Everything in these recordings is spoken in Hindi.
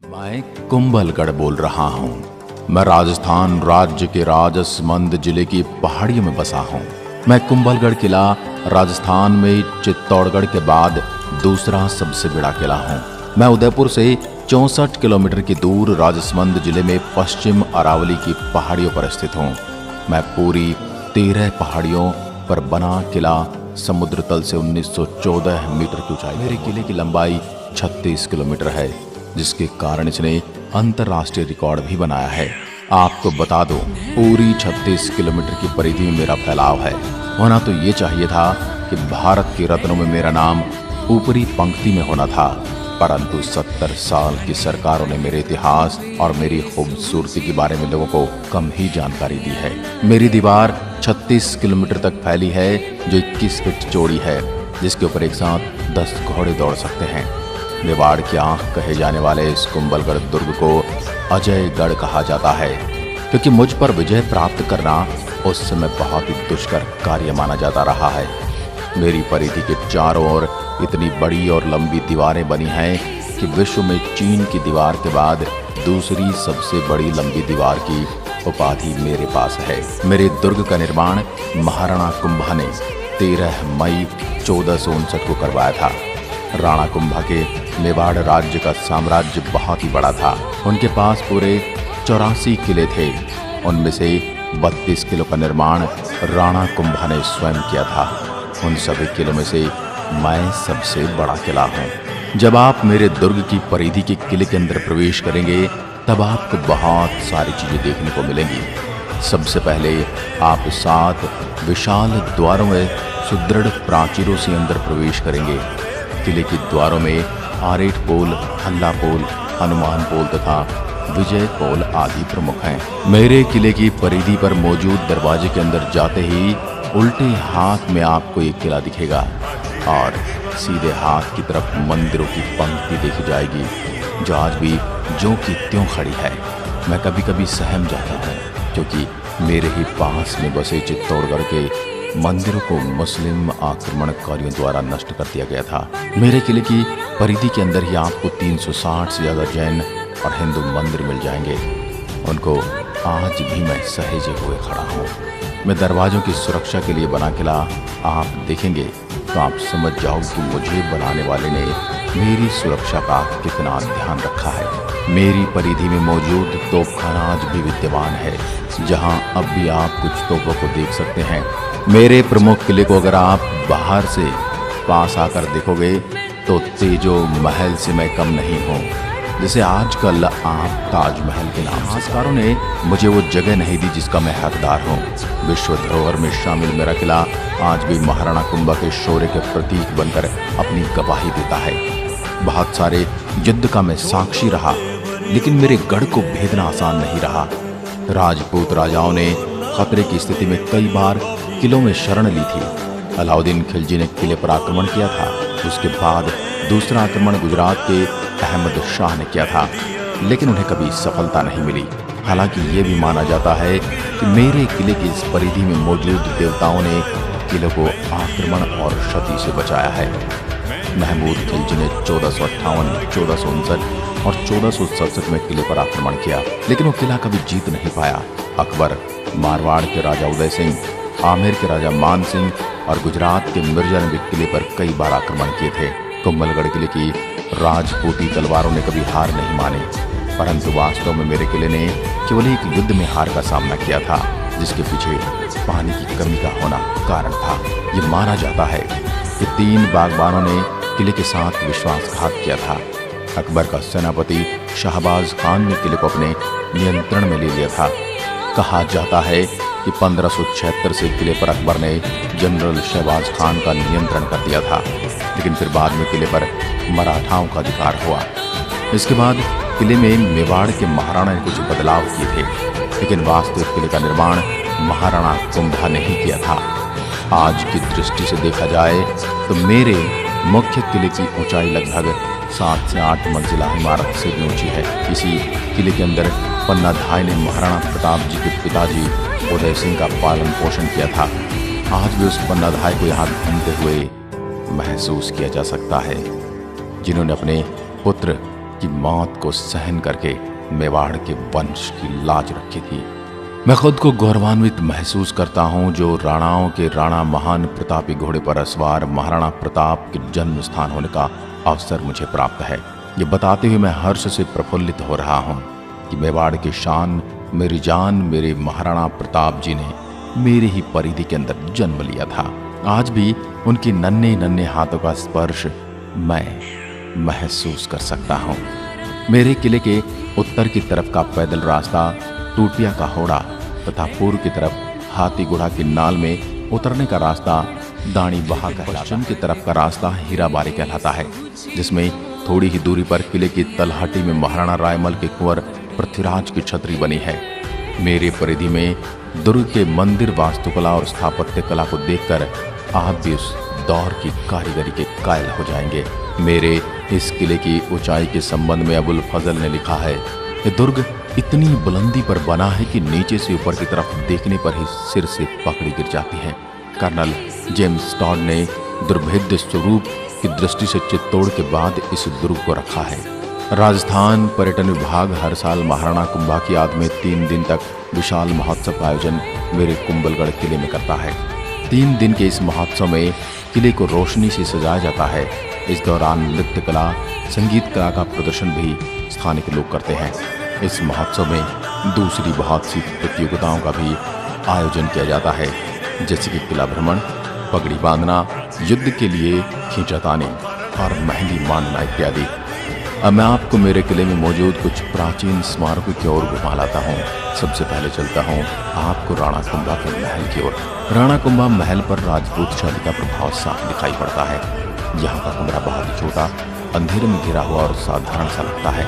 मैं कुंभलगढ़ बोल रहा हूँ। मैं राजस्थान राज्य के राजसमंद जिले की पहाड़ियों में बसा हूँ। मैं कुंभलगढ़ किला राजस्थान में चित्तौड़गढ़ के बाद दूसरा सबसे बड़ा किला हूँ। मैं उदयपुर से 64 किलोमीटर की दूर राजसमंद जिले में पश्चिम अरावली की पहाड़ियों पर स्थित हूँ। मैं पूरी 13 पहाड़ियों पर बना किला समुद्र तल से 1914 मीटर की ऊंचाई। मेरे किले की लंबाई 36 किलोमीटर है, जिसके कारण इसने अंतर्राष्ट्रीय रिकॉर्ड भी बनाया है। आपको बता दूं, पूरी 36 किलोमीटर की परिधि में मेरा फैलाव है। होना तो ये चाहिए था कि भारत के रत्नों में मेरा नाम ऊपरी पंक्ति में होना था, परंतु 70 साल की सरकारों ने मेरे इतिहास और मेरी खूबसूरती के बारे में लोगों को कम ही जानकारी दी है। मेरी दीवार 36 किलोमीटर तक फैली है, जो 21 फीट चौड़ी है, जिसके ऊपर एक साथ 10 घोड़े दौड़ सकते हैं। मेवाड़ की आंख कहे जाने वाले इस कुंभलगढ़ दुर्ग को अजयगढ़ कहा जाता है, क्योंकि मुझ पर विजय प्राप्त करना उस समय बहुत ही दुष्कर कार्य माना जाता रहा है। मेरी परिधि के चारों ओर इतनी बड़ी और लंबी दीवारें बनी हैं कि विश्व में चीन की दीवार के बाद दूसरी सबसे बड़ी लंबी दीवार की उपाधि मेरे पास है। मेरे दुर्ग का निर्माण महाराणा कुंभा ने 13 मई 1459 को करवाया था। राणा कुंभा के मेवाड़ राज्य का साम्राज्य बहुत ही बड़ा था। उनके पास पूरे 84 किले थे। उनमें से 32 किलों का निर्माण राणा कुंभा ने स्वयं किया था। उन सभी किलों में से मैं सबसे बड़ा किला हूँ। जब आप मेरे दुर्ग की परिधि के किले के अंदर प्रवेश करेंगे, तब आपको बहुत सारी चीजें देखने को मिलेंगी। सबसे पहले आप 7 विशाल द्वारों में सुदृढ़ प्राचीरों से अंदर प्रवेश करेंगे। किले के द्वारों में आरेट पोल, हल्ला पोल, हनुमान पोल तथा विजय पोल आदि प्रमुख हैं। मेरे किले की परिधि पर मौजूद दरवाजे के अंदर जाते ही उल्टे हाथ में आपको एक किला दिखेगा और सीधे हाथ की तरफ मंदिरों की पंक्ति देखी जाएगी, जो आज भी ज्यों की त्यों खड़ी है। मैं कभी कभी सहम जाता हूँ, क्योंकि मेरे ही पास में बसे चित्तौड़गढ़ के मंदिरों को मुस्लिम आक्रमणकारियों द्वारा नष्ट कर दिया गया था। मेरे किले की परिधि के अंदर ही आपको 360 से ज्यादा जैन और हिंदू मंदिर मिल जाएंगे। उनको आज भी मैं सहेजे हुए खड़ा हूँ। मैं दरवाजों की सुरक्षा के लिए बना किला आप देखेंगे तो आप समझ जाओ कि मुझे बनाने वाले ने मेरी सुरक्षा का कितना ध्यान रखा है। मेरी परिधि में मौजूद तोपखाना आज भी विद्यमान है, जहां अब भी आप कुछ तोपों को देख सकते हैं। मेरे प्रमुख किले को अगर आप बाहर से पास आकर देखोगे तो तेजो महल से मैं कम नहीं हूँ, जैसे आजकल आप ताजमहल के नाम। इतिहासकारों ने मुझे वो जगह नहीं दी जिसका मैं हकदार हूँ। विश्व धरोहर में शामिल मेरा किला आज भी महाराणा कुंभा के शौर्य के प्रतीक बनकर अपनी गवाही देता है। बहुत सारे युद्ध का मैं साक्षी रहा, लेकिन मेरे गढ़ को भेदना आसान नहीं रहा। राजपूत राजाओं ने खतरे की स्थिति में कई बार किलों में शरण ली थी। अलाउद्दीन खिलजी ने किले पर आक्रमण किया था। उसके बाद दूसरा आक्रमण गुजरात के अहमद शाह ने किया था, लेकिन उन्हें कभी सफलता नहीं मिली। हालांकि ये भी माना जाता है कि मेरे किले की इस परिधि में मौजूद देवताओं ने किले को आक्रमण और क्षति से बचाया है। महमूद खिलजी ने 1458, 1459 और 1467 में किले पर आक्रमण किया, लेकिन वो किला कभी जीत नहीं पाया। अकबर, मारवाड़ के राजा उदय सिंह, आमेर के राजा मान सिंह और गुजरात के मिर्जा ने भी किले पर कई बार आक्रमण किए थे। कुंभलगढ़ किले की राजपूती तलवारों ने कभी हार नहीं मानी, परंतु वास्तव में मेरे किले ने केवल एक युद्ध में हार का सामना किया था, जिसके पीछे पानी की कमी का होना कारण था। ये माना जाता है कि 3 बागबानों ने किले के साथ विश्वासघात किया था। अकबर का सेनापति शाहबाज खान ने किले को अपने नियंत्रण में ले लिया था। कहा जाता है कि 1576 से किले पर अकबर ने जनरल शहबाज खान का नियंत्रण कर दिया था, लेकिन फिर बाद में किले पर मराठाओं का अधिकार हुआ। इसके बाद किले में मेवाड़ के महाराणा ने कुछ बदलाव किए थे, लेकिन वास्तविक किले का निर्माण महाराणा कुंभा ने ही किया था। आज की दृष्टि से देखा जाए तो मेरे मुख्य किले की ऊंचाई लगभग 7 से 8 मंजिला इमारत से भी ऊंची है। इसी किले के अंदर पन्नाधाय ने महाराणा प्रताप जी के पिताजी उदय सिंह का पालन पोषण किया था। आज भी उस पन्नाधाय को यहाँ घूमते हुए महसूस किया जा सकता है, जिन्होंने अपने पुत्र की मौत को सहन करके मेवाड़ के वंश की लाज रखी थी। मैं खुद को गौरवान्वित महसूस करता हूँ जो राणाओं के राणा महान प्रतापी घोड़े पर असवार महाराणा प्रताप के जन्म स्थान होने का अवसर मुझे प्राप्त है। ये बताते हुए मैं हर्ष से प्रफुल्लित हो रहा हूँ कि मेवाड़ की शान मेरी जान मेरे महाराणा प्रताप जी ने मेरे ही परिधि के अंदर जन्म लिया था। आज भी उनके नन्हे नन्हे हाथों का स्पर्श मैं महसूस कर सकता हूँ। मेरे किले के उत्तर की तरफ का पैदल रास्ता टूटिया का होड़ा तथा पूर्व की तरफ हाथीगुड़ा की नाल में उतरने का रास्ता दानी बहा का, पश्चिम की तरफ का रास्ता हीराबारी कहलाता है, जिसमें थोड़ी ही दूरी पर किले की तलहटी में महाराणा रायमल के कुंवर पृथ्वीराज की छतरी बनी है। मेरे परिधि में दुर्ग के मंदिर वास्तुकला और स्थापत्य कला को देखकर आप भी उस दौर की कारीगरी के कायल हो जाएंगे। मेरे इस किले की ऊंचाई के संबंध में अबुल फजल ने लिखा है कि दुर्ग इतनी बुलंदी पर बना है कि नीचे से ऊपर की तरफ देखने पर ही सिर से पकड़ी गिर जाती है। कर्नल जेम्स टॉड ने दुर्भेद्य स्वरूप की दृष्टि से चित्तौड़ के बाद इस दुर्ग को रखा है। राजस्थान पर्यटन विभाग हर साल महाराणा कुंभा की याद में 3 दिन तक विशाल महोत्सव का आयोजन मेरे कुंभलगढ़ किले में करता है। 3 दिन के इस महोत्सव में किले को रोशनी से सजाया जाता है। इस दौरान नृत्य कला संगीत कला का प्रदर्शन भी स्थानीय लोग करते हैं। इस महोत्सव में दूसरी बहुत सी प्रतियोगिताओं का भी आयोजन किया जाता है, जैसे कि किला भ्रमण, पगड़ी बांधना, युद्ध के लिए खींचातानी और मेहंदी बांधना इत्यादि। अब मैं आपको मेरे किले में मौजूद कुछ प्राचीन स्मारकों की ओर घुमा लाता हूँ। सबसे पहले चलता हूँ आपको राणा कुंभा के महल की ओर। राणा कुंभा महल पर राजपूत शैली का प्रभाव साफ दिखाई पड़ता है। यहाँ का कमरा बहुत ही छोटा, अंधेरे में घिरा हुआ और साधारण सा लगता है।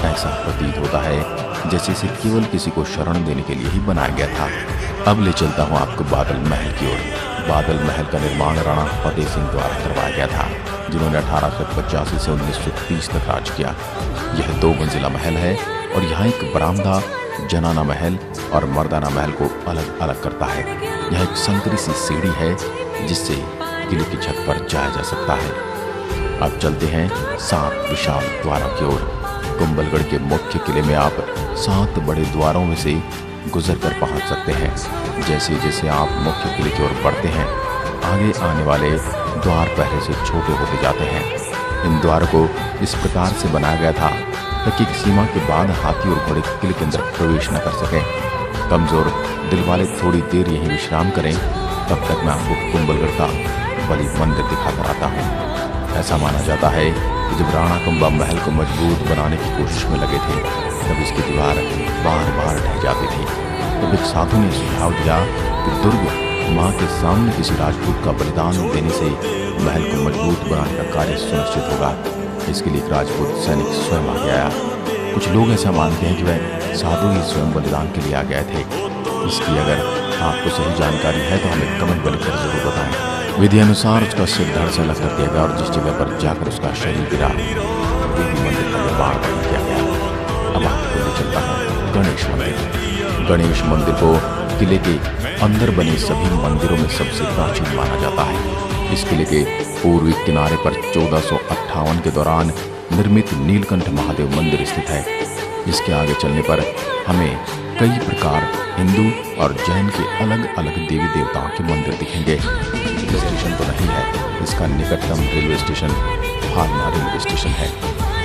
ऐसा प्रतीत होता है जैसे इसे केवल किसी को शरण देने के लिए ही बनाया गया था। अब ले चलता हूँ आपको बादल महल की ओर। बादल महल का निर्माण राणा फतेह सिंह द्वारा करवाया गया था, जिन्होंने 1885 से 1930 तक राज किया। यह 2 मंजिला महल है और यहाँ एक बरामदा जनाना महल और मर्दाना महल को अलग अलग करता है। यह एक संकरी सी सीढ़ी है जिससे किले की छत पर जाया जा सकता है। अब चलते हैं 7 विशाल द्वारों की ओर। कुंभलगढ़ के मुख्य किले में आप 7 बड़े द्वारों में से गुजर कर पहुँच सकते हैं। जैसे जैसे आप मुख्य किले की ओर बढ़ते हैं, आगे आने वाले द्वार पहले से छोटे होते जाते हैं। इन द्वारों को इस प्रकार से बनाया गया था ताकि एक सीमा के बाद हाथी और घोड़े किले के अंदर प्रवेश न कर सकें। कमजोर दिल वाले थोड़ी देर यहीं विश्राम करें, तब तक मैं आपको कुंभलगढ़ का बलि मंदिर दिखाकर आता हूँ। ऐसा माना जाता है कि जब राणा कुंभा महल को मजबूत बनाने की कोशिश में लगे थे, तब इसकी दीवार बार बार ढह जाती थी। तब एक साधु ने सुझाव दिया कि दुर्ग माँ के सामने किसी राजपूत का बलिदान देने से महल को मजबूत बनाने का कार्य सुनिश्चित होगा। इसके लिए एक राजपूत सैनिक स्वयं आगे आया। कुछ लोग ऐसा मानते हैं कि वह साधु ही स्वयं बलिदान के लिए आ गए थे। इसकी अगर आपको सही जानकारी है तो हमें कमेंट में लिखकर जरूर बताएं। विधि अनुसार उसका सिर धड़ से अलग कर दिया गया और जिस जगह पर जाकर उसका शरीर गिरा, देवी मंदिर का निर्माण किया गया। अब आपको ले चलता हूँ गणेश मंदिर। गणेश मंदिर को किले के अंदर बने सभी मंदिरों में सबसे प्राचीन माना जाता है। इस किले के पूर्वी किनारे पर 1458 के दौरान निर्मित नीलकंठ महादेव मंदिर स्थित है। इसके आगे चलने पर हमें कई प्रकार हिंदू और जैन के अलग अलग देवी देवताओं के मंदिर दिखेंगे। स्टेशन तो नहीं है, इसका निकटतम रेलवे स्टेशन हालमा रेलवे स्टेशन है।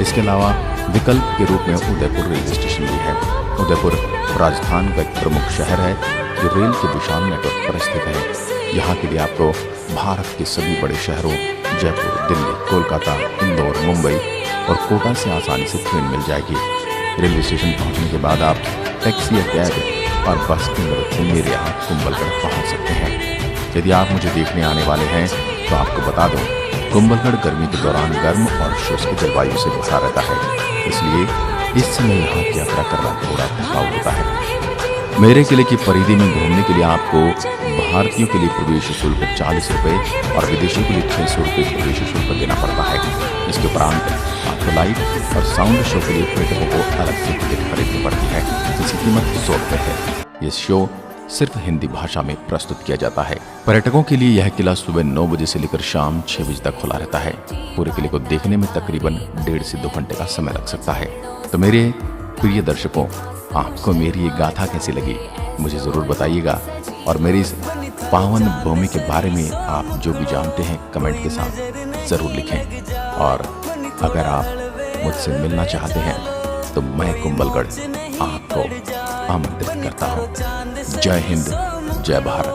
इसके अलावा विकल्प के रूप में उदयपुर रेलवे स्टेशन भी है। उदयपुर राजस्थान का एक प्रमुख शहर है जो रेल के विशाल नेटवर्क पर स्थित है। यहाँ के लिए आपको भारत के सभी बड़े शहरों जयपुर, दिल्ली, कोलकाता, इंदौर, मुंबई और कोटा से आसानी से ट्रेन मिल जाएगी। रेलवे स्टेशन पहुँचने के बाद आप टैक्सी या कैब और बस की मदद से मेरे यहाँ कुंभलगढ़ पहुँच सकते हैं। यदि आप मुझे देखने आने वाले हैं तो आपको बता दूं, कुंभलगढ़ गर्मी के दौरान गर्म और शुष्क जलवायु से भरा रहता है, इसलिए इस समय यहाँ की यात्रा करना थोड़ा थकाऊ होता है। मेरे किले की परिधि में घूमने के लिए आपको भारतीयों के लिए प्रवेश शुल्क 40 रुपये और विदेशियों के लिए 600 रुपये प्रवेश शुल्क देना पड़ता है। इसके उपरांत आपको लाइट और साउंड शो के लिए पर्यटकों को अलग से टिकट खरीदनी पड़ती है, जिसकी कीमत 100 रुपये है। ये शो सिर्फ हिंदी भाषा में प्रस्तुत किया जाता है। पर्यटकों के लिए यह किला सुबह 9 बजे से लेकर शाम 6 बजे तक खुला रहता है। पूरे किले को देखने में तकरीबन 1.5 से 2 घंटे का समय लग सकता है। तो मेरे प्रिय दर्शकों, आपको मेरी ये गाथा कैसी लगी मुझे ज़रूर बताइएगा, और मेरी इस पावन भूमि के बारे में आप जो भी जानते हैं कमेंट के साथ ज़रूर लिखें। और अगर आप मुझसे मिलना चाहते हैं तो मैं कुंभलगढ़ आपको आमंत्रित करता हूँ। जय हिंद, जय भारत।